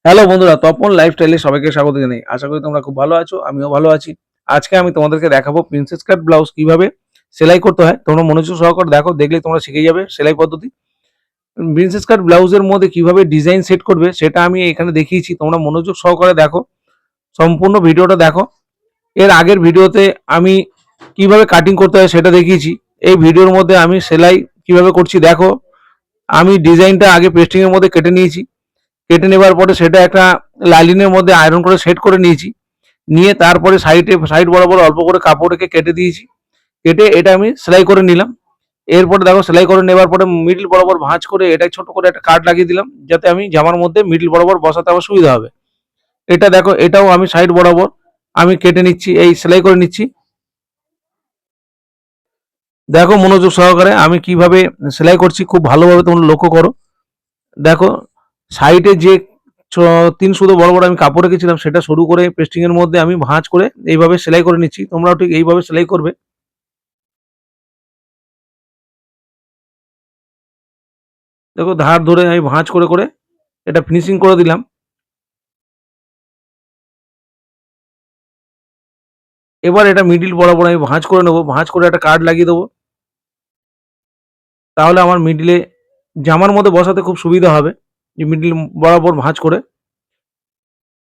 Hello বন্ধুরা, তপন লাইফস্টাইলে সবাইকে স্বাগত জানাই। আশা করি তোমরা খুব ভালো আছো, আমিও ভালো আছি। আজকে আমি তোমাদেরকে দেখাবো প্রিন্সেস কাট ব্লাউজ কিভাবে সেলাই করতে হয়। তোমরা মনোযোগ সহকারে দেখো, দেখলেই তোমরা শিখে যাবে সেলাই পদ্ধতি। প্রিন্সেস কাট ব্লাউজের মধ্যে কিভাবে ডিজাইন সেট করবে সেটা আমি এখানে দেখিয়েছি। তোমরা মনোযোগ সহকারে দেখো, সম্পূর্ণ ভিডিওটা দেখো। এর আগের ভিডিওতে আমি কিভাবে কাটিং করতে হয় সেটা দেখিয়েছি। এই ভিডিওর মধ্যে আমি সেলাই কিভাবে করছি দেখো। আমি ডিজাইনটা আগে পেস্টিং এর মধ্যে কেটে নিয়েছি। কেটে নেবার পরে সেটা একটা লাইলিনের মধ্যে আয়রন করে সেট করে নিয়েছি। নিয়ে তারপরে সাইড বরাবর অল্প করে কাপড় রেখে কেটে দিয়েছি। কেটে এটা আমি সেলাই করে নিলাম। এরপরে দেখো সেলাই করে নেবার পরে মিডল বরাবর ভাঁজ করে এটা ছোট করে একটা কাট লাগিয়ে দিলাম, যাতে আমি জামার মধ্যে মিডল বরাবর বসাতে আমার সুবিধা হবে। এটা দেখো, এটাও আমি সাইড বরাবর আমি কেটে নিচ্ছি, এই সেলাই করে নিচ্ছি। দেখো মনোযোগ সহকারে আমি কিভাবে সেলাই করছি, খুব ভালোভাবে তোমরা লক্ষ্য করো। দেখো সাইডে যে 3 সুতো বড় বড় আমি কাপড় রেখেছিলাম সেটা সরু করে পেস্টিং এর মধ্যে আমি ভাঁজ করে এইভাবে সেলাই করে নিচ্ছি। তোমরাও ঠিক এইভাবে সেলাই করবে। দেখো ধার ধরে আমি ভাঁজ করে করে এটা ফিনিশিং করে দিলাম। এবার এটা মিডিল বরাবর আমি ভাঁজ করে নেবো, ভাঁজ করে একটা কার্ড লাগিয়ে দেবো। তাহলে আমার মিডিলে জামার মধ্যে বসাতে খুব সুবিধা হবে। যে মিডিল বরাবর ভাঁজ করে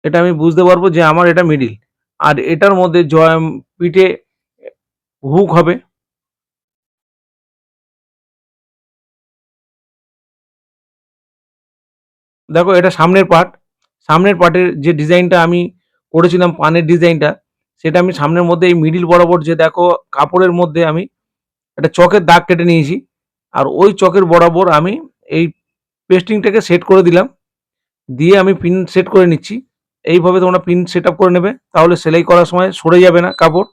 এটা আমি বুঝতে পারবো যে আমার এটা মিডিল। আর এটার মধ্যে পিঠে হুক হবে। দেখো এটা সামনের পার্ট। সামনের পার্টের যে ডিজাইনটা আমি করেছিলাম পানের ডিজাইনটা, সেটা আমি সামনের মধ্যে এই মিডিল বরাবর যে দেখো কাপড়ের মধ্যে আমি একটা চকের দাগ কেটে নিয়েছি। আর ওই চকের বরাবর আমি এই পেস্টিংটাকে সেট করে দিলাম। দিয়ে আমি পিন সেট করে নিচ্ছি। এইভাবে তোমরা পিন সেট আপ করে নেবে, তাহলে সেলাই করার সময় সরে যাবে না কাপড়।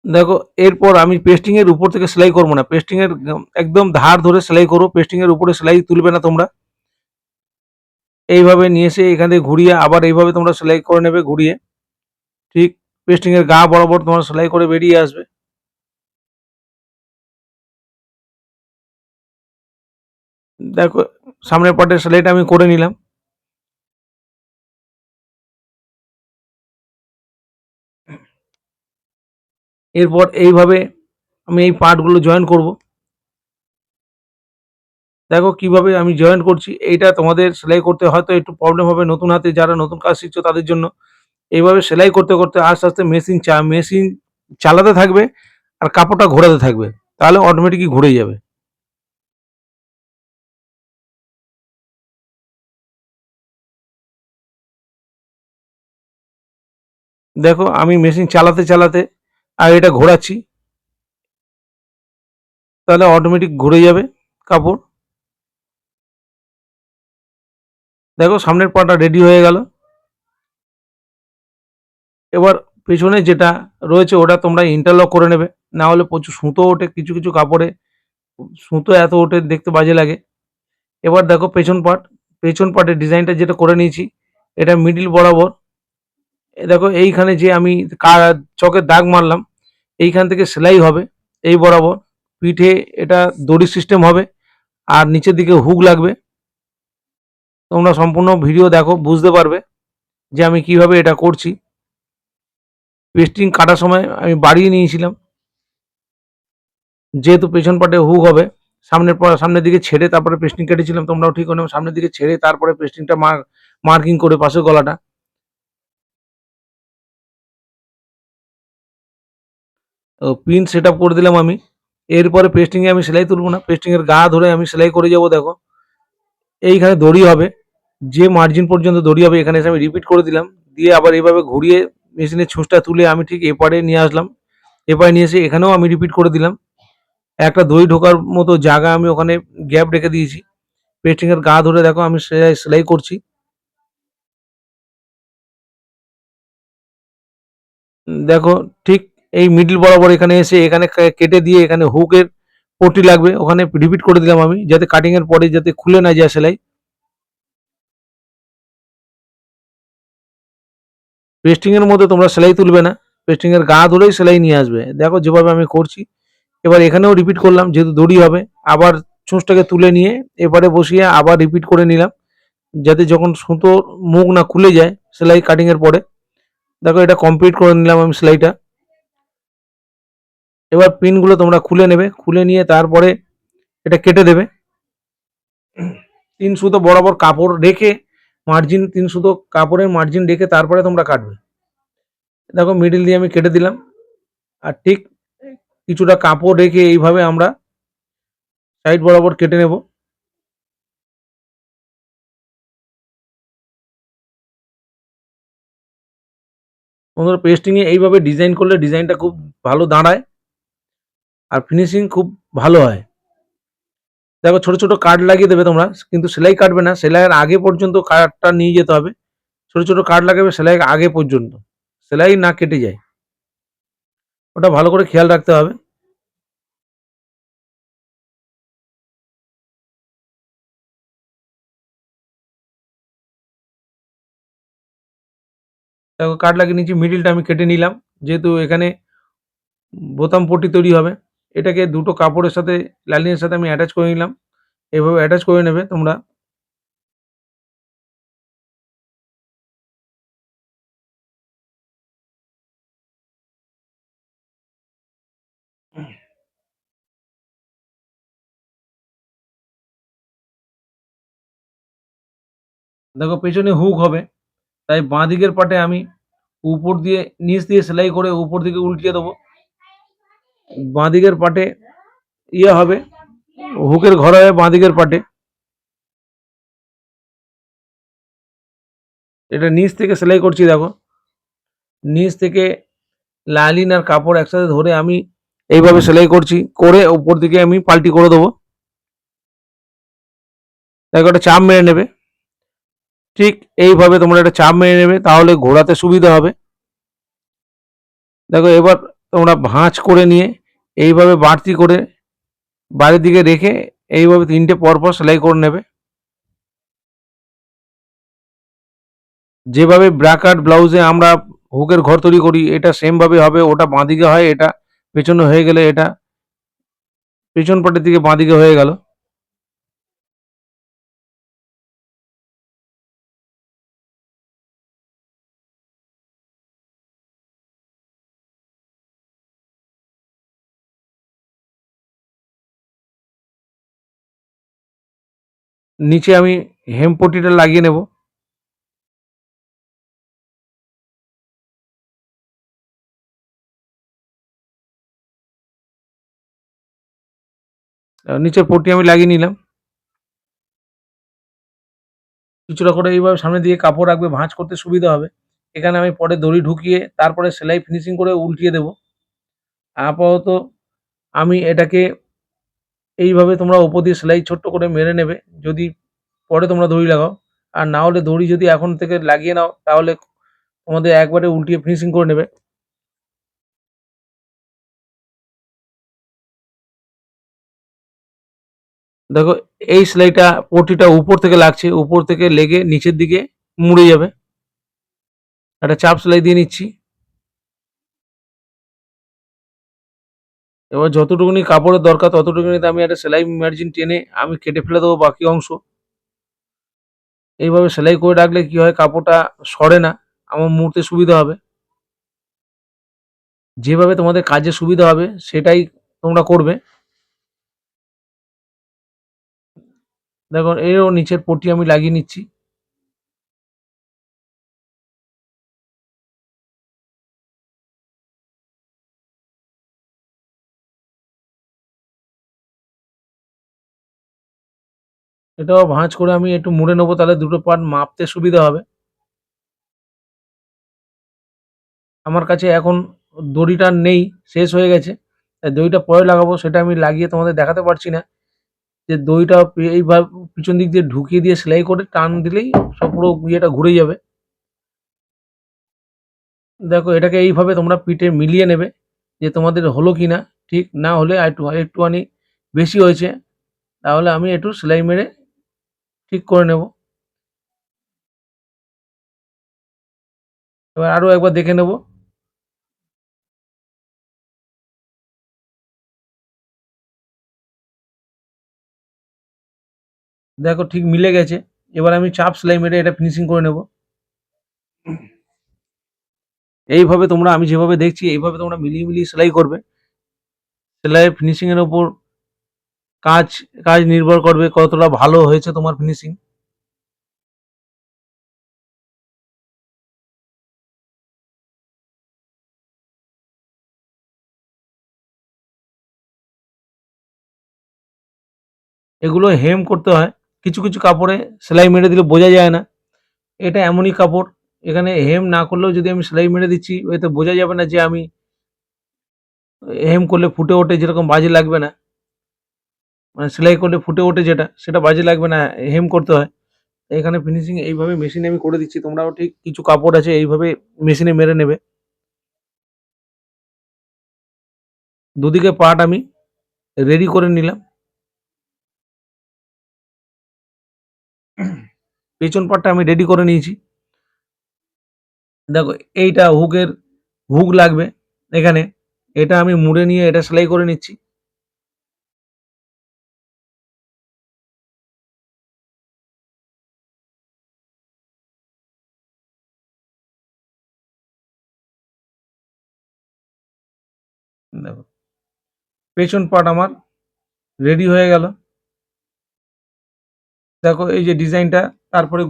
দেখো এরপর আমি পেস্টিং এর উপর থেকে সেলাই করবো না, পেস্টিং এর একদম ধার ধরে সেলাই করো, পেস্টিং এর উপরে সেলাই তুলবে না তোমরা। এইভাবে নিয়ে এসে এখান থেকে ঘুরিয়ে আবার এইভাবে তোমরা সেলাই করে নেবে ঘুরিয়ে। ঠিক পেস্টিং এর গা বরাবর তোমরা সেলাই করে বেরিয়ে আসবে। দেখো সামনের পার্টের সেলাইটা আমি করে নিলাম। এরপর এইভাবে আমি এই পার্টগুলো জয়েন করব। দেখো কিভাবে আমি জয়েন করছি। এইটা তোমাদের সেলাই করতে হয়তো একটু প্রবলেম হবে, নতুন হাতে যারা নতুন কাজ শিখছো তাদের জন্য। এইভাবে সেলাই করতে করতে আস্তে আস্তে মেশিন চালাতে থাকবে আর কাপড়টা ঘোরাতে থাকবে, তাহলে অটোমেটিকই ঘুরে যাবে। দেখো আমি মেশিন চালাতে চালাতে আর এটা ঘোরাচ্ছি, তাহলে অটোমেটিক ঘুরে যাবে কাপড়। দেখো সামনের পাটা রেডি হয়ে গেল। এবার পেছনে যেটা রয়েছে ওটা তোমরা ইন্টারলক করে নেবে, না হলে প্রচুর সুতো ওঠে কিছু কিছু কাপড়ে। সুতো এত ওঠে দেখতে বাজে লাগে। এবার দেখো পেছন পার্টের ডিজাইনটা যেটা করে নিয়েছি, এটা মিডিল বরাবর। দেখো এইখানে যে আমি চকের দাগ মারলাম, এইখান থেকে সেলাই হবে এই বরাবর। পিঠে এটা দড়ি সিস্টেম হবে আর নিচের দিকে হুক লাগবে। তোমরা সম্পূর্ণ ভিডিও দেখো, বুঝতে পারবে যে আমি কিভাবে এটা করছি। পেস্টিং কাটার সময় আমি বাড়িয়ে নিয়েছিলাম, যেহেতু পেছন পার্টে হুক হবে। সামনের দিকে ছেড়ে তারপরে পেস্টিং কেটেছিলাম, তোমরাও ঠিক ওরকম সামনের দিকে ছেড়ে তারপরে পেস্টিংটা মার্কিং করে পাশের গলাটা। পিন সেট আপ করে দিলাম আমি। এরপরে পেস্টিংয়ে আমি সেলাই তুলব না, পেস্টিংয়ের গা ধরে আমি সেলাই করে যাব। দেখো এইখানে দড়ি হবে, যে মার্জিন পর্যন্ত দড়ি হবে এখানে এসে আমি রিপিট করে দিলাম। দিয়ে আবার এইভাবে ঘুরিয়ে মেশিনের ছুঁচটা তুলে আমি ঠিক এপারে নিয়ে আসলাম। এপারে নিয়ে এসে এখানেও আমি রিপিট করে দিলাম। একটা দড়ি ঢোকার মতো জায়গা আমি ওখানে গ্যাপ রেখে দিয়েছি। পেস্টিংয়ের গা ধরে দেখো আমি সেলাই করছি। দেখো ঠিক এই মিডল বরাবর এখানে এসে এখানে কেটে দিয়ে এখানে হুকের পট্টি লাগবে, ওখানে রিপিট করে দিলাম আমি, যাতে কাটিং এর পরে যাতে খুলে না যায় সেলাই। পেস্টিং এর মধ্যে তোমরা সেলাই তুলবে না, পেস্টিং এর গা ধরেই সেলাই নিয়ে আসবে। দেখো যেভাবে আমি করছি। এবার এখানেও রিপিট করলাম, যেহেতু দড়ি হবে। আবার ছুঁচটাকে তুলে নিয়ে এবারে বসিয়ে আবার রিপিট করে নিলাম। যাতে যখন সুতোর মুখ না খুলে যায় সেলাই কাটিংয়ের পরে। দেখো এটা কমপ্লিট করে নিলাম আমি সেলাইটা। এবার পিনগুলো তোমরা খুলে নেবে, খুলে নিয়ে তারপরে এটা কেটে দেবে। 3 সুতো বরাবর কাপড় রেখে মার্জিন 3 সুতো কাপড়ের মার্জিন রেখে তারপরে তোমরা কাটবে। দেখো মিডল দিয়ে আমি কেটে দিলাম। আর ঠিক কিছুটা কাপড় রেখে এইভাবে আমরা সাইড বরাবর কেটে নেব। বন্ধুরা পেস্টিংয়ে এইভাবে ডিজাইন করলে ডিজাইনটা খুব ভালো দাঁড়ায় আর ফিনিশিং খুব ভালো হয়। দেখো ছোট, ছোট কাট লাগিয়ে দেবে তোমরা, কিন্তু সেলাই কাটবে না। সেলাইয়ের আগে পর্যন্ত কাটটা নিয়ে যেতে হবে। ছোট, ছোট কাট লাগাবে সেলাইয়ের আগে পর্যন্ত। সেলাই না কেটে যায়। ওটা ভালো করে খেয়াল রাখতে হবে। দেখো কাট লাগিয়ে নিয়েছি, মিডলটা আমি কেটে নিলাম। যেহেতু এখানে বোতাম পট্টি তৈরি হবে, এটাকে দুটো কাপড়ের সাথে লাইনিংয়ের সাথে আমি অ্যাটাচ করে নিলাম। এভাবে অ্যাটাচ করে নেবে তোমরা। দেখো পেছনে হুক হবে, তাই বাঁ দিকের পাটে আমি উপর দিয়ে নিচ দিয়ে সেলাই করে উপর দিকে উল্টিয়ে দেবো। বাঁ দিকের পাটে ইয়ে হবে, হুকের ঘর হবে বাঁ দিকের পাটে। এটা নিচ থেকে সেলাই করছি দেখো। নিচ থেকে লাইনিং আর কাপড় একসাথে ধরে আমি এইভাবে সেলাই করছি, করে উপর দিকে আমি পাল্টি করে দেবো। দেখো একটা চাপ মেরে নেবে। ঠিক এইভাবে তোমরা একটা চাপ মেরে নেবে, তাহলে ঘোরাতে সুবিধা হবে। দেখো এবার তোমরা ভাঁজ করে নিয়ে এইভাবে বাড়তি করে বাইরের দিকে রেখে এইভাবে 3টে পরপর সেলাই করে নেবে। যেভাবে ব্র্যাকাট ব্লাউজে আমরা হুকের ঘর তৈরি করি, এটা সেম ভাবে হবে। ওটা বাঁদিকে হয়, এটা পেছনে হয়ে গেলে এটা পেছন পাটের দিকে বাঁদিকে হয়ে গেল। নিচে আমি হেম পট্টিটা লাগিয়ে নেব। নিচের পট্টি আমি লাগিয়ে নিলাম। কিছুটা করে এইভাবে সামনের দিকে কাপড় রাখবে, ভাঁজ করতে সুবিধা হবে। এখানে আমি পরে দড়ি ঢুকিয়ে তারপরে সেলাই ফিনিশিং করে উল্টিয়ে দেব। আপাতত আমি এটাকে এইভাবে তোমরা ওপর দিয়ে সেলাই ছোট্ট করে মেরে নেবে, যদি পরে তোমরা দড়ি লাগাও। আর না হলে দড়ি যদি এখন থেকে লাগিয়ে নাও তাহলে তোমাদের একবারে উল্টিয়ে ফিনিশিং করে নেবে। দেখো এই সেলাইটা পট্টিটা উপর থেকে লাগছে, উপর থেকে লেগে নিচের দিকে মুড়ে যাবে। একটা চাপ সেলাই দিয়ে নিচ্ছি। এবার যতটুকুনি কাপড়ের দরকার ততটুকুনিতে আমি একটা সেলাই মার্জিন টেনে আমি কেটে ফেলে দেবো বাকি অংশ। এইভাবে সেলাই করে রাখলে কি হয়, কাপড়টা সরে না, আমার মুড়তে সুবিধা হবে। যেভাবে তোমাদের কাজে সুবিধা হবে সেটাই তোমরা করবে। দেখো এরও নিচের পট্টি আমি লাগিয়ে নিচ্ছি। এটাও ভাঁজ করে আমি একটু মুড়ে নেবো, তাহলে দুটো পার্ট মাপতে সুবিধা হবে। আমার কাছে এখন দড়িটা নেই, শেষ হয়ে গেছে। তাই দড়িটা পরে লাগাবো, সেটা আমি লাগিয়ে তোমাদের দেখাতে পারছি না। যে দড়িটা এইভাবে পিছন দিক দিয়ে ঢুকিয়ে দিয়ে সেলাই করে টান দিলেই সব পুরো ইয়েটা ঘুরে যাবে। দেখো এটাকে এইভাবে তোমরা পিঠে মিলিয়ে নেবে যে তোমাদের হলো কি না। ঠিক না হলে একটুখানি বেশি হয়েছে, তাহলে আমি একটু সেলাই মেরে ঠিক করে নেব। এবার আরও একবার দেখে নেব। দেখো ঠিক মিলে গেছে। এবার আমি চাপ সেলাই মেরে এটা ফিনিশিং করে নেব। এইভাবে তোমরা আমি যেভাবে দেখছি এইভাবে তোমরা মিলিয়ে মিলিয়ে সেলাই করবে। সেলাইয়ের ফিনিশিং এর উপর কাজ কাজ নির্ভর করবে কতটা ভালো হয়েছে তোমার ফিনিশিং। এগুলো হেম করতে হয়। কিছু কিছু কাপড়ে সেলাই মেরে দিলে বোঝা যায় না। এটা এমনই কাপড়, এখানে হেম না করলেও যদি আমি সেলাই মেরে দিচ্ছি এতে বোঝা যাবে না যে আমি হেম করলে ফুটে ওঠে যেরকম বাজে লাগবে না, মানে সেলাই করলে ফুটে ওঠে যেটা সেটা বাজে লাগবে না, হেম করতে হয়। এখানে ফিনিশিং এইভাবে মেশিনে আমি করে দিচ্ছি, তোমরাও ঠিক কিছু কাপড় আছে এইভাবে মেশিনে মেরে নেবে। দুদিকে পার্ট আমি রেডি করে নিলাম। পেছন পার্টটা আমি রেডি করে নিয়েছি। দেখো এইটা হুক লাগবে এখানে, এটা আমি মুড়ে নিয়ে এটা সেলাই করে নিচ্ছি। দেখো পেছন পার্ট আমার রেডি হয়ে গেল। দেখো এই যে ডিজাইনটা, তারপরে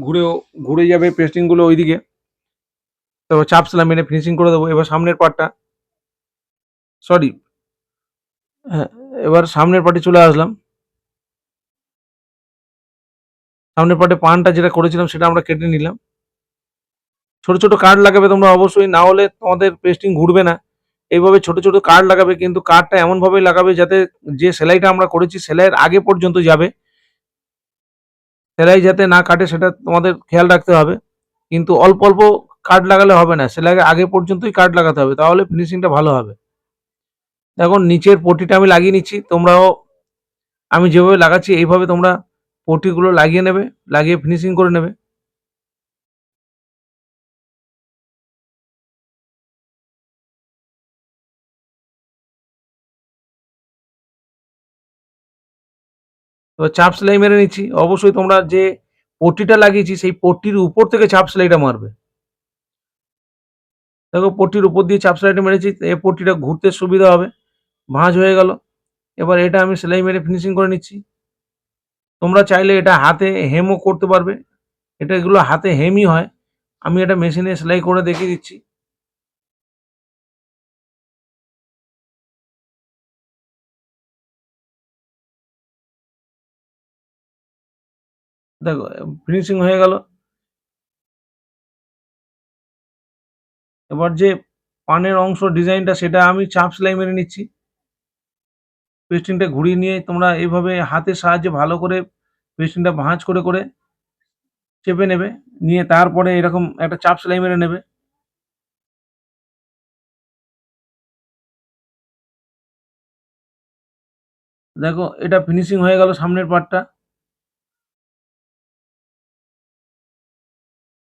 ঘুরে যাবে পেস্টিং গুলো ওইদিকে, তারপর চাপ সেলাই মেরে ফিনিশিং করে দেবো। এবার সামনের পার্টটা, সরি, হ্যাঁ, এবার সামনের পার্টে চলে আসলাম। সামনের পার্টে পানটা যেটা করেছিলাম সেটা আমরা কেটে নিলাম। ছোট ছোট কার্ড লাগাবে তোমরা অবশ্যই, না হলে তোমাদের পেস্টিং ঘুরবে না। এইভাবে ছোট ছোট কার্ড লাগাবে, কিন্তু কার্ডটা এমন ভাবে লাগাবে যাতে যে সেলাইটা আমরা করেছি সেলাইয়ের আগে পর্যন্ত যাবে, সেলাই যাতে না কাটে সেটা তোমাদের খেয়াল রাখতে হবে। কিন্তু অল্প অল্প কার্ড লাগালে হবে না, সেলাইয়ের আগে পর্যন্তই কার্ড লাগাতে হবে, তাহলে ফিনিশিংটা ভালো হবে। এখন নিচের পট্টিটা আমি লাগিয়ে নিচ্ছি, তোমরাও আমি যেভাবে লাগাচ্ছি এইভাবে তোমরা পট্টিগুলো লাগিয়ে নেবে, লাগিয়ে ফিনিশিং করে নেবে। এবার চাপ সেলাই মেরে নিচ্ছি। অবশ্যই তোমরা যে পট্টিটা লাগিয়েছি সেই পট্টির উপর থেকে চাপ সেলাইটা মারবে। দেখো পট্টির উপর দিয়ে চাপ সেলাইটা মেরেছি, এই পট্টিটা ঘুরতে সুবিধা হবে। ভাঁজ হয়ে গেল। এবার এটা আমি সেলাই মেরে ফিনিশিং করে নিচ্ছি। তোমরা চাইলে এটা হাতে হেমও করতে পারবে, এটা এগুলো হাতে হেমই হয়। আমি এটা মেশিনে সেলাই করে দেখিয়ে দিচ্ছি। দেখো ফিনিশিং হয়ে গেল। এবার যে পানের অংশ ডিজাইনটা সেটা আমি চাপ সেলাই মেরে নিচ্ছি। পেস্টিংটা ঘুরিয়ে নিয়ে তোমরা এইভাবে হাতের সাহায্যে ভালো করে পেস্টিংটা ভাঁজ করে করে চেপে নেবে, নিয়ে তারপরে এরকম একটা চাপ সেলাই মেরে নেবে। দেখো এটা ফিনিশিং হয়ে গেল সামনের পার্টটা।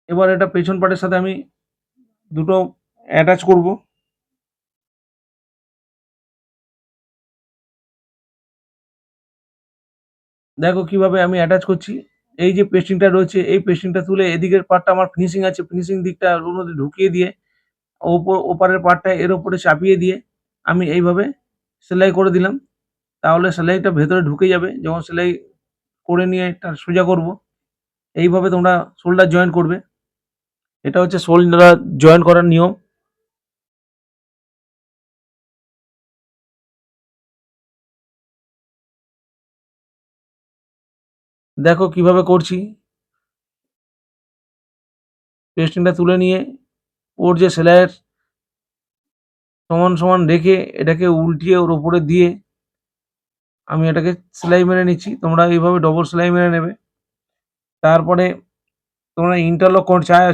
এবার এটা পেছন পার্টের সাথে আমি দুটো অ্যাটাচ করব। দেখো কিভাবে আমি অ্যাটাচ করছি। এই যে পেস্টিংটা রয়েছে এই পেস্টিংটা তুলে এদিকের পার্টটা আমার ফিনিশিং আছে, ফিনিশিং দিকটা ওর মধ্যে ঢুকিয়ে দিয়ে ওপারের পার্টটা এর উপরে চাপিয়ে দিয়ে আমি এইভাবে সেলাই করে দিলাম। তাহলে সেলাইটা ভেতরে ঢুকে যাবে। যখন সেলাই করে নিয়ে এটা সোজা করব, এইভাবে তোমরা শোল্ডার জয়েন করবে। এটা হচ্ছে শোল্ডার জয়েন করার নিয়ম। দেখো কিভাবে করছি। পেস্টিংটা তুলে নিয়ে ওর যে সেলাইয়ের সমান সমান রেখে এটাকে উল্টিয়ে ওর উপরে দিয়ে আমি এটাকে সেলাই মেরে নিচ্ছি। তোমরা এইভাবে ডবল সেলাই মেরে নেবে। তারপরে তোমরা ইন্টারলক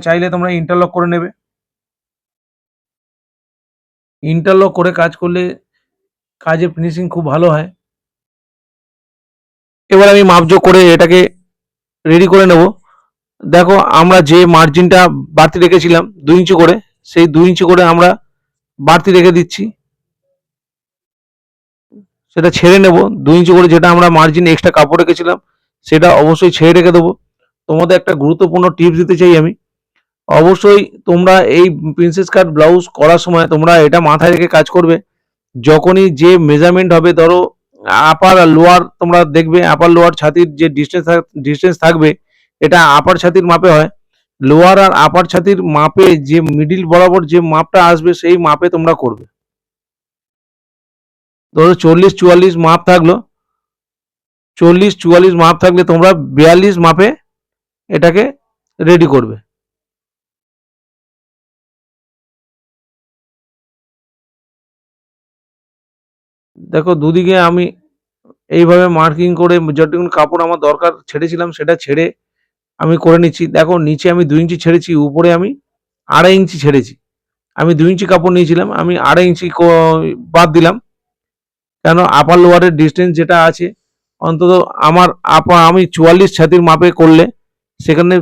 চাইলে তোমরা ইন্টারলক করে নেবে। ইন্টারলক করে কাজ করলে কাজের ফিনিশিং খুব ভালো হয়। এবার আমি মাপজোক করে এটাকে রেডি করে নেব। দেখো আমরা যে মার্জিনটা বাড়তি রেখেছিলাম 2 ইঞ্চি করে, সেই 2 ইঞ্চি করে আমরা বাড়তি রেখে দিচ্ছি। সেটা ছেড়ে নেব। 2 ইঞ্চি করে যেটা আমরা মার্জিন এক্সট্রা কাপড় রেখেছিলাম সেটা অবশ্যই ছেড়ে রেখে দেবো। তোমাদের একটা গুরুত্বপূর্ণ টিপস দিতে চাই আমি। অবশ্যই তোমরা এই প্রিন্সেস কাট ব্লাউজ করার সময় তোমরা এটা মাথায় রেখে কাজ করবে, যখনই যে মেজারমেন্ট হবে, ধরো আপার আর লোয়ার, তোমরা দেখবে আপার লোয়ার ছাতির যে ডিস্টেন্স থাকবে, এটা আপার ছাতির মাপে হয়। লোয়ার আর আপার ছাতির মাপে যে মিডিল বরাবর যে মাপটা আসবে সেই মাপে তোমরা করবে। ধরো 40-44 মাপ থাকলো, 40-44 মাপ থাকলে তোমরা 42 মাপে এটাকে রেডি করবে। দেখো দুদিকে আমি এইভাবে মার্কিং করে যতটুকু কাপড় আমার দরকার ছেড়েছিলাম সেটা ছেড়ে আমি করে নিচ্ছি। দেখো নিচে আমি 2 ইঞ্চি ছেড়েছি, উপরে আমি 2.5 ইঞ্চি ছেড়েছি। আমি 2 ইঞ্চি কাপড় নিয়েছিলাম, আমি 2.5 ইঞ্চি বাদ দিলাম, কেন আপার লোয়ারের ডিস্টেন্স যেটা আছে, অন্তত আমার আমি 44 ছাতির মাপে করলে সেখানে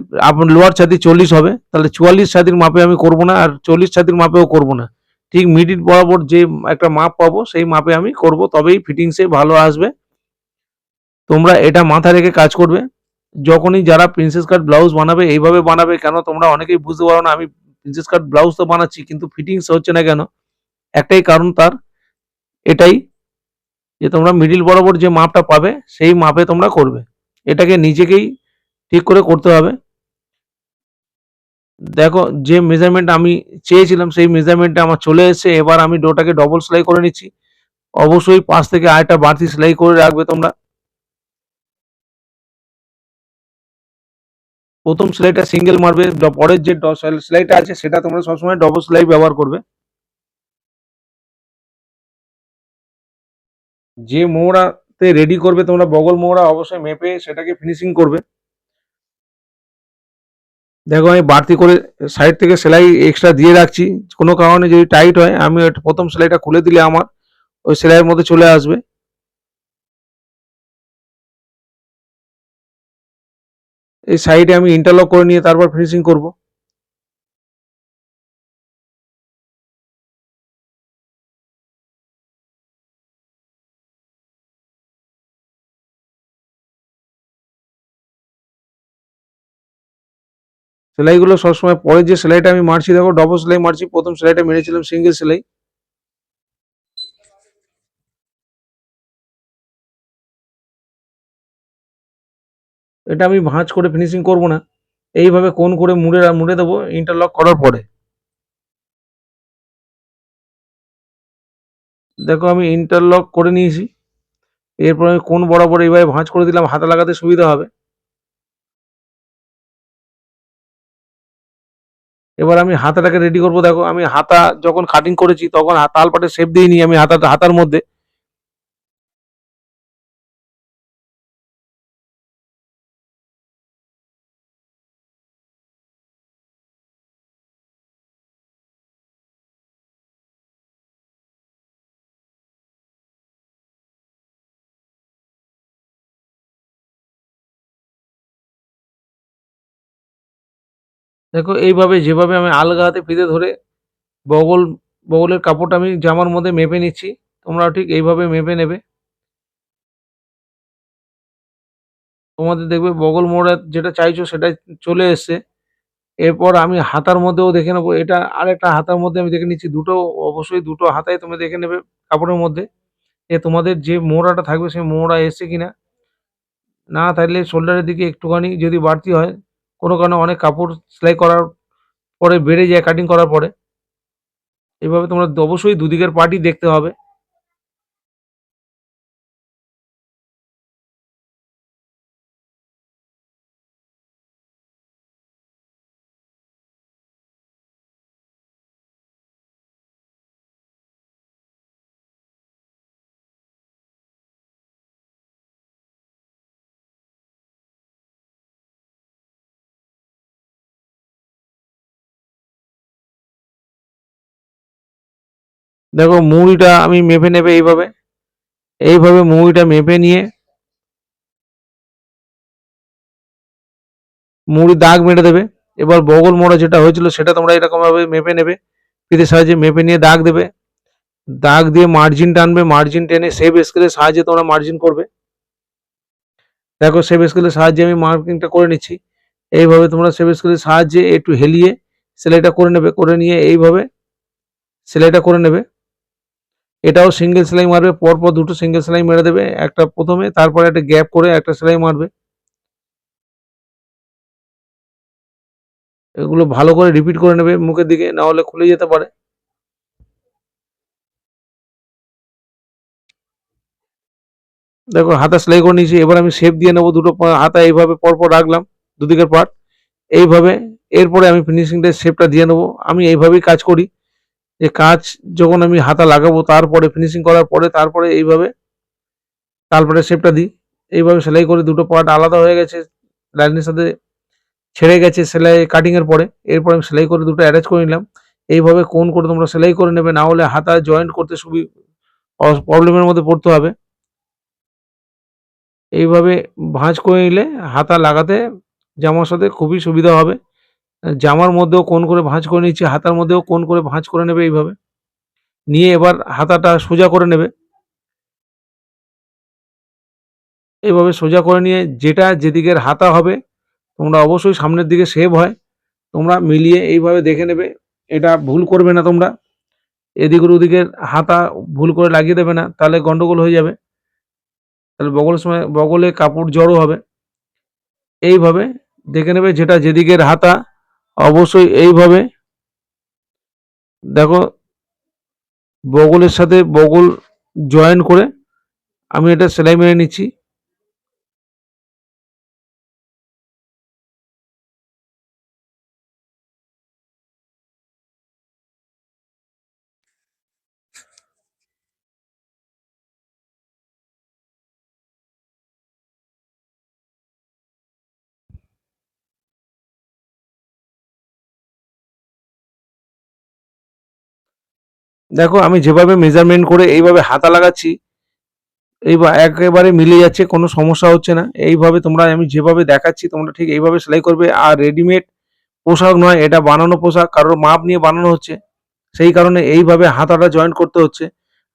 লোয়ার ছাতি 40 হবে, তাহলে 44 ছাতির মাপে আমি করব না, আর 40 ছাতির মাপেও করব না। ঠিক মিডিল বরাবর যে একটা মাপ পাবো সেই মাপে আমি করব, তবেই ফিটিংসে ভালো আসবে। তোমরা এটা মাথায় রেখে কাজ করবে। যখনই যারা প্রিন্সেস কাট ব্লাউজ বানাবে এইভাবে বানাবে, কেন তোমরা অনেকেই বুঝতে পারো না আমি প্রিন্সেস কাট ব্লাউজ তো বানাচ্ছি কিন্তু ফিটিংস হচ্ছে না কেন, একটাই কারণ তার, এটাই যে তোমরা মিডিল বরাবর যে মাপটা পাবে সেই মাপে তোমরা করবে। এটাকে নিজেকেই ঠিক করে করতে হবে। দেখো যে মেজারমেন্ট আমি চেয়েছিলাম সেই মেজারমেন্টে আমার চলে এসেছে। এবার আমি ডোটাকে ডবল সেলাই করে নিচ্ছি। অবশ্যই পাশ থেকে আরেকটা বাড়তি সেলাই করে রাখবে তোমরা। প্রথম সেলাইটা সিঙ্গেল মারবে, পরের যে সেলাইটা আছে সেটা তোমরা সবসময় ডবল সেলাই ব্যবহার করবে। যে মোহরাতে রেডি করবে তোমরা বগল মোহরা, অবশ্যই মেপে সেটাকে ফিনিশিং করবে। দেখো আমি বাড়তি করে সাইড থেকে সেলাই এক্সট্রা দিয়ে রাখছি, কোনো কারণে যদি টাইট হয় আমি প্রথম সেলাইটা খুলে দিলে আমার ওই সেলাইয়ের মধ্যে চলে আসবে। এই সাইডে আমি ইন্টারলক করে নিয়ে তারপর ফিনিশিং করব। সেলাইগুলো সবসময় পরে যে সেলাইটা আমি মারছি, দেখো ডবল সেলাই মারছি, প্রথম সেলাইটা মেরেছিলাম সিঙ্গেল সেলাই। এটা আমি ভাঁজ করে ফিনিশিং করব না, এইভাবে কোণ করে মুড়ে মুড়ে দেবো ইন্টারলক করার পরে। দেখো আমি ইন্টারলক করে নিয়েছি, এরপর আমি কোণ বরাবর এইভাবে ভাঁজ করে দিলাম, হাতে লাগাতে সুবিধা হবে। এবার আমি হাতাটাকে রেডি করব। দেখো আমি হাতা যখন কাটিং করেছি তখন তালপাটে শেপ দিইনি আমি হাতার মধ্যে। দেখো এইভাবে যেভাবে আমি আলগা হাতে ফিতে ধরে বগল বগলের কাপড়টা আমি জামার মধ্যে মেপে নিচ্ছি, তোমরাও ঠিক এইভাবে মেপে নেবে। তোমাদের দেখবে বগল মোড়া যেটা চাইছো সেটা চলে এসছে। এরপর আমি হাতার মধ্যেও দেখে নেবো, এটা আরেকটা হাতার মধ্যে আমি দেখে নিচ্ছি, দুটো অবশ্যই দুটো হাতায় তুমি দেখে নেবে কাপড়ের মধ্যে, যে তোমাদের যে মোড়াটা থাকবে সেই মোড়া এসছে কিনা। না থাকলে শোল্ডারের দিকে একটুখানি যদি বাড়তি হয়, কোনো কারণে অনেক কাপড় সেলাই করার পরে বেড়ে যায় কাটিং করার পরে, এভাবে তোমরা অবশ্যই দুদিকের পার্টই দেখতে হবে। দেখো মুড়িটা আমি মেপে নেবে এইভাবে, এইভাবে মুড়িটা মেপে নিয়ে মুড়ি দাগ মেরে দেবে। এবার বগল মোড়া যেটা হয়েছিল সেটা তোমরা এরকমভাবে মেপে নেবে, ফিতের সাহায্যে মেপে নিয়ে দাগ দেবে। দাগ দিয়ে মার্জিন টানবে, মার্জিন টেনে শেপ স্কেলের সাহায্যে তোমরা মার্জিন করবে। দেখো শেপ স্কেলের সাহায্যে আমি মার্কিংটা করে নিচ্ছি। এইভাবে তোমরা শেপ স্কেলের সাহায্যে একটু হেলিয়ে সেলাইটা করে নেবে, করে নিয়ে এইভাবে সেলাইটা করে নেবে। এটাও সিঙ্গেল সেলাই মারবে, পরপর দুটো সিঙ্গেল সেলাই মেরে দেবে, একটা প্রথমে, তারপরে একটা গ্যাপ করে একটা সেলাই মারবে। এগুলো ভালো করে রিপিট করে নেবে মুখের দিকে, না হলে খুলে যেতে পারে। দেখো হাতা সেলাই করে নিয়েছি, এবার আমি শেপ দিয়ে নেবো। দুটো হাতা এইভাবে পরপর রাখলাম, দুদিকের পার্ট এইভাবে। এরপরে আমি ফিনিশিংটা শেপটা দিয়ে নেবো। আমি এইভাবেই কাজ করি, যে কাজ যখন আমি হাতা লাগাবো তারপরে ফিনিশিং করার পরে তারপরে এইভাবে তারপরে শেপটা দিই। এইভাবে সেলাই করে দুটো পার্ট আলাদা হয়ে গেছে, লাইনের সাথে ছেড়ে গেছে সেলাই কাটিং এর পরে। এরপর আমি সেলাই করে দুটো অ্যাটাচ করে নিলাম। এইভাবে কোণ করে তোমরা সেলাই করে নেবে, না হলে হাতা জয়েন্ট করতে প্রবলেমের মধ্যে পড়তে হবে। এইভাবে ভাঁজ করে নিলে হাতা লাগাতে জামার সাথে খুবই সুবিধা হবে। জামার মধ্যেও কোণ করে ভাঁজ করে নিচ্ছি, হাতার মধ্যেও কোণ করে ভাঁজ করে নেবে এইভাবে। নিয়ে এবার হাতাটা সোজা করে নেবে। এইভাবে সোজা করে নিয়ে যেটা যেদিকের হাতা হবে, তোমরা অবশ্যই সামনের দিকে শেপ হয়, তোমরা মিলিয়ে এইভাবে দেখে নেবে। এটা ভুল করবে না তোমরা, এদিকের ওদিকের হাতা ভুল করে লাগিয়ে দেবে না, তাহলে গন্ডগোল হয়ে যাবে। তাহলে বগলের সময় বগলে কাপড় জড়ো হবে। এইভাবে দেখে নেবে যেটা যেদিকের হাতা, অবশ্যই এইভাবে দেখো বগলের সাথে বগল জয়েন করে আমি এটা সেলাই মেরে নিচ্ছি। দেখো আমি যেভাবে মেজারমেন্ট করে এইভাবে হাতা লাগাচ্ছি, এইবার একেবারে মিলে যাচ্ছে, কোনো সমস্যা হচ্ছে না। এইভাবে তোমরা, আমি যেভাবে দেখাচ্ছি তোমরা ঠিক এইভাবে সেলাই করবে। আর রেডিমেড পোশাক নয়, এটা বানানো পোশাক, কারোর মাপ নিয়ে বানানো হচ্ছে, সেই কারণে এইভাবে হাতাটা জয়েন্ট করতে হচ্ছে।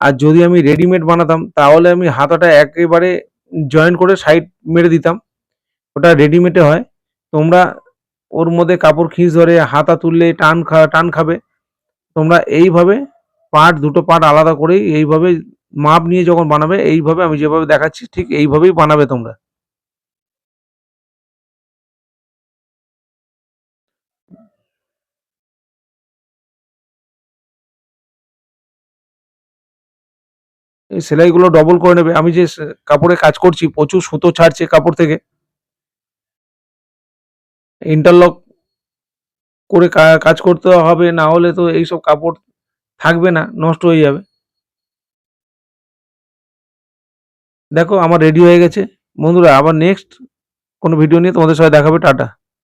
আর যদি আমি রেডিমেড বানাতাম তাহলে আমি হাতাটা একেবারে জয়েন্ট করে সাইড মেরে দিতাম, ওটা রেডিমেডে হয়। তোমরা ওর মধ্যে কাপড় খিঁচ ধরে হাতা তুললে টান খাবে। তোমরা এইভাবে দুটো পার্ট আলাদা করেই এইভাবে মাপ নিয়ে যখন বানাবে, এইভাবে আমি যেভাবে দেখাচ্ছি ঠিক এইভাবেই বানাবে তোমরা। এই সেলাইগুলো ডবল করে নেবে। আমি যে কাপড়ে কাজ করছি প্রচুর সুতো ছাড়ছে কাপড় থেকে, ইন্টারলক করে কাজ করতে হবে, না হলে তো এইসব কাপড় থাকবে না, নষ্ট হয়ে যাবে। দেখো আমার রেডি হয়ে গেছে। বন্ধুরা আবার নেক্সট কোনো ভিডিও নিয়ে তোমাদের সাথে দেখাবে। টাটা।